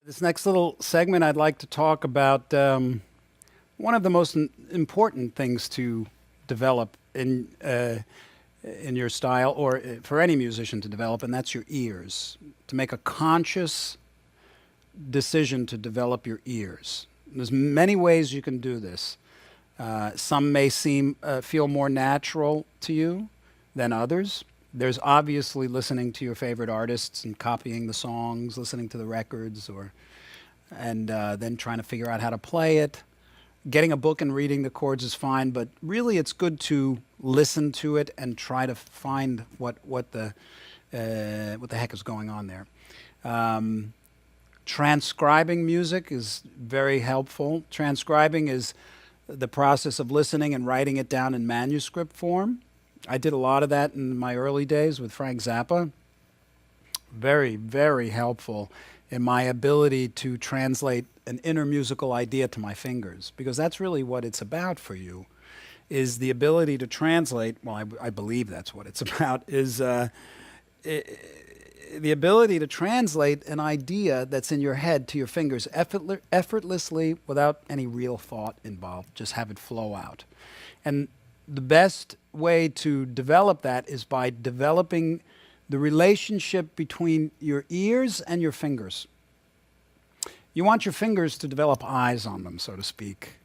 This next little segment, I'd like to talk about one of the most important things to develop in your style, or for any musician to develop, and that's your ears. To make a conscious decision to develop your ears. There's many ways you can do this. Some may feel more natural to you than others. There's obviously listening to your favorite artists and copying the songs, listening to the records, and then trying to figure out how to play it. Getting a book and reading the chords is fine, but really it's good to listen to it and try to find what the heck is going on there. Transcribing music is very helpful. Transcribing is the process of listening and writing it down in manuscript form. I did a lot of that in my early days with Frank Zappa. Very, very helpful in my ability to translate an inner musical idea to my fingers, because that's really what it's about for you, is the ability to translate, well, I believe that's what it's about, is the ability to translate an idea that's in your head to your fingers effortlessly without any real thought involved. Just have it flow out. And the best way to develop that is by developing the relationship between your ears and your fingers. You want your fingers to develop eyes on them, so to speak.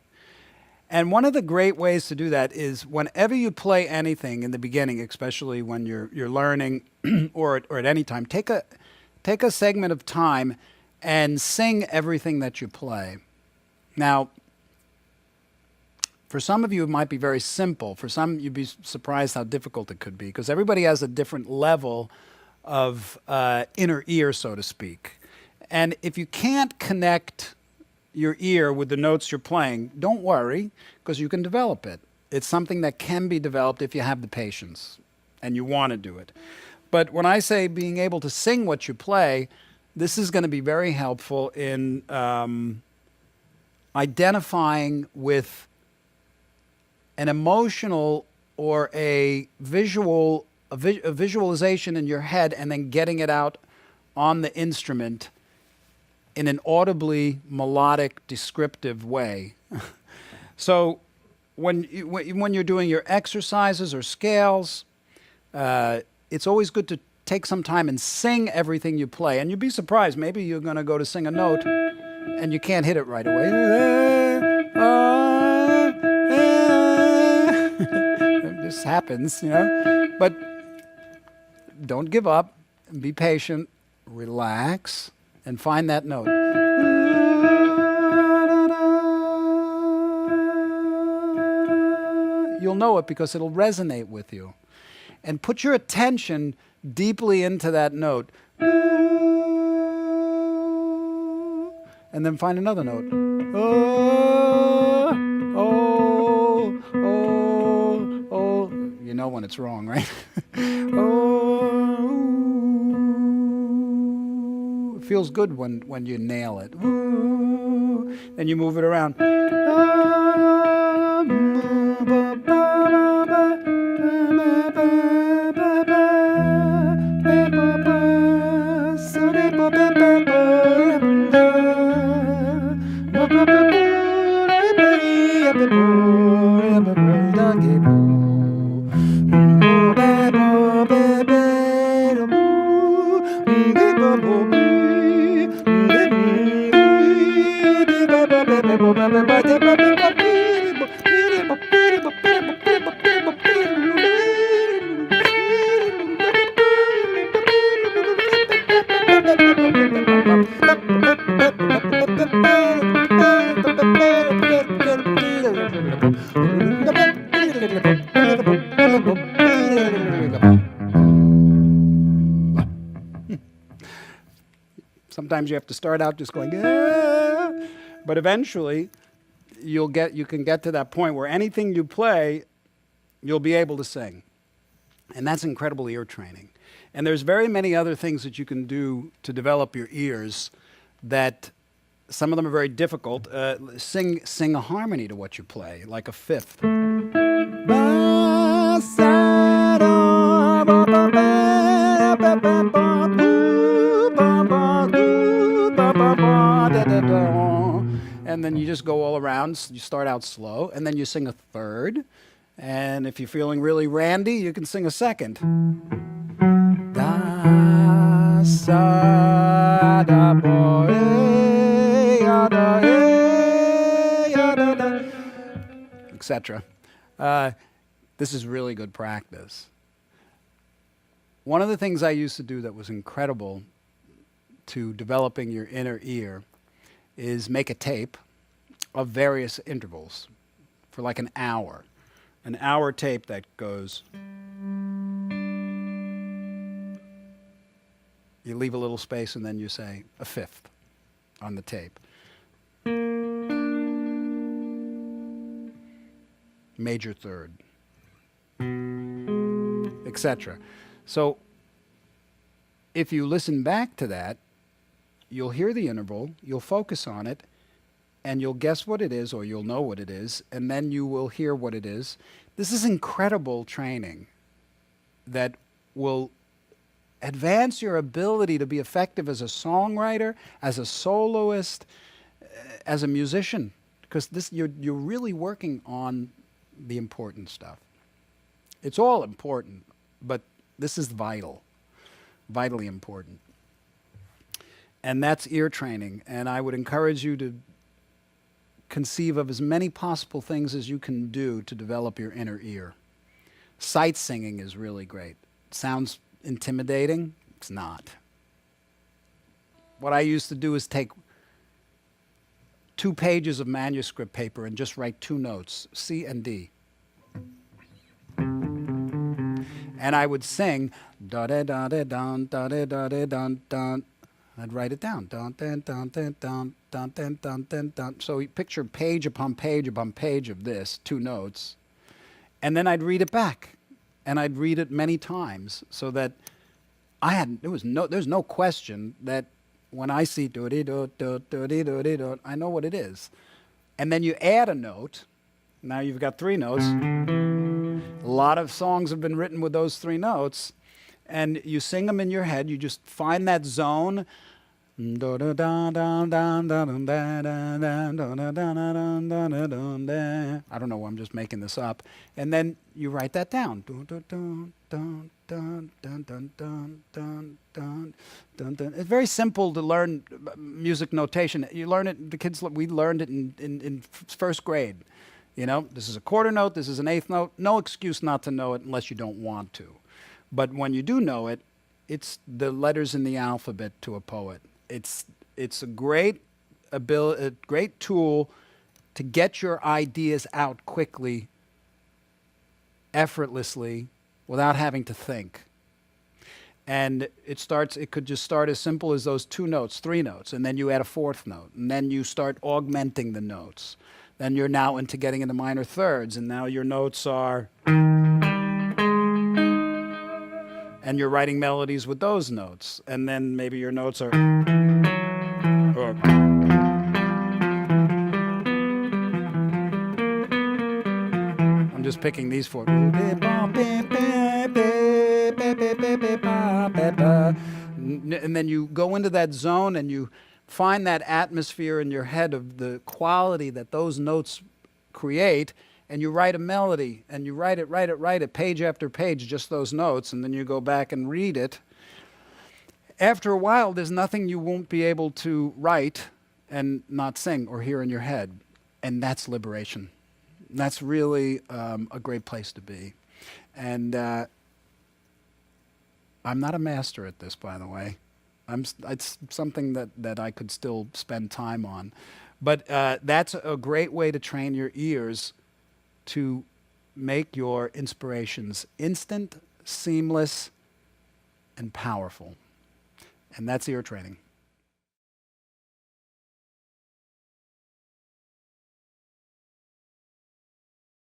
And one of the great ways to do that is whenever you play anything in the beginning, especially when you're learning or at any time, take a segment of time and sing everything that you play. Now, for some of you, it might be very simple. For some, you'd be surprised how difficult it could be, because everybody has a different level of inner ear, so to speak. And if you can't connect your ear with the notes you're playing, don't worry, because you can develop it. It's something that can be developed if you have the patience and you want to do it. But when I say being able to sing what you play, this is going to be very helpful in identifying with an emotional or a visualization in your head, and then getting it out on the instrument in an audibly melodic, descriptive way. So when you're doing your exercises or scales, it's always good to take some time and sing everything you play. And you'd be surprised, maybe you're going to go to sing a note and you can't hit it right away. This happens, you know. But don't give up. Be patient. Relax. And find that note. You'll know it because it'll resonate with you. And put your attention deeply into that note. And then find another note. You know when it's wrong, right? It feels good when you nail it. Then you move it around. Sometimes you have to start out just going, ah, but eventually you can get to that point where anything you play, you'll be able to sing. And that's incredible ear training. And there's very many other things that you can do to develop your ears that some of them are very difficult. Sing a harmony to what you play, like a fifth. you start out slow, and then you sing a third. And if you're feeling really randy, you can sing a second. Da, sa, da, bo, ya, da, ya, da, etc. This is really good practice. One of the things I used to do that was incredible to developing your inner ear is make a tape of various intervals for like an hour. An hour tape that goes. You leave a little space and then you say a fifth on the tape. Major third, etc. So if you listen back to that, you'll hear the interval, you'll focus on it, and you'll guess what it is, or you'll know what it is, and then you will hear what it is. This is incredible training that will advance your ability to be effective as a songwriter, as a soloist, as a musician, because you're really working on the important stuff. It's all important, but this is vital, vitally important. And that's ear training, and I would encourage you to conceive of as many possible things as you can do to develop your inner ear. Sight singing is really great. It sounds intimidating. It's not. What I used to do is take 2 pages of manuscript paper and just write 2 notes, C and D. And I would sing da da da da dun da da da da dun dun. I'd write it down. Dun dun dun dun dun dun dun dun dun dun. So you picture page upon page upon page of this, 2 notes, and then I'd read it back, and I'd read it many times, so that there's no question that when I see do do do do do do do, I know what it is. And then you add a note. Now you've got 3 notes. A lot of songs have been written with those 3 notes, and you sing them in your head. You just find that zone. I don't know, I'm just making this up. And then you write that down. It's very simple to learn music notation. You learn it, we learned it in 1st grade. You know, this is a quarter note, this is an 8th note. No excuse not to know it unless you don't want to. But when you do know it, it's the letters in the alphabet to a poet. It's a great tool to get your ideas out quickly, effortlessly, without having to think. And it could just start as simple as those 2 notes, 3 notes, and then you add a 4th note, and then you start augmenting the notes. Then you're now into getting into minor thirds, and now your notes are, and you're writing melodies with those notes, and then maybe your notes are, I'm just picking these 4. And then you go into that zone and you find that atmosphere in your head of the quality that those notes create, and you write a melody, and you write it, page after page, just those notes, and then you go back and read it. After a while, there's nothing you won't be able to write and not sing or hear in your head, and that's liberation. That's really a great place to be. And I'm not a master at this, by the way. It's something that I could still spend time on. But that's a great way to train your ears to make your inspirations instant, seamless, and powerful. And that's ear training.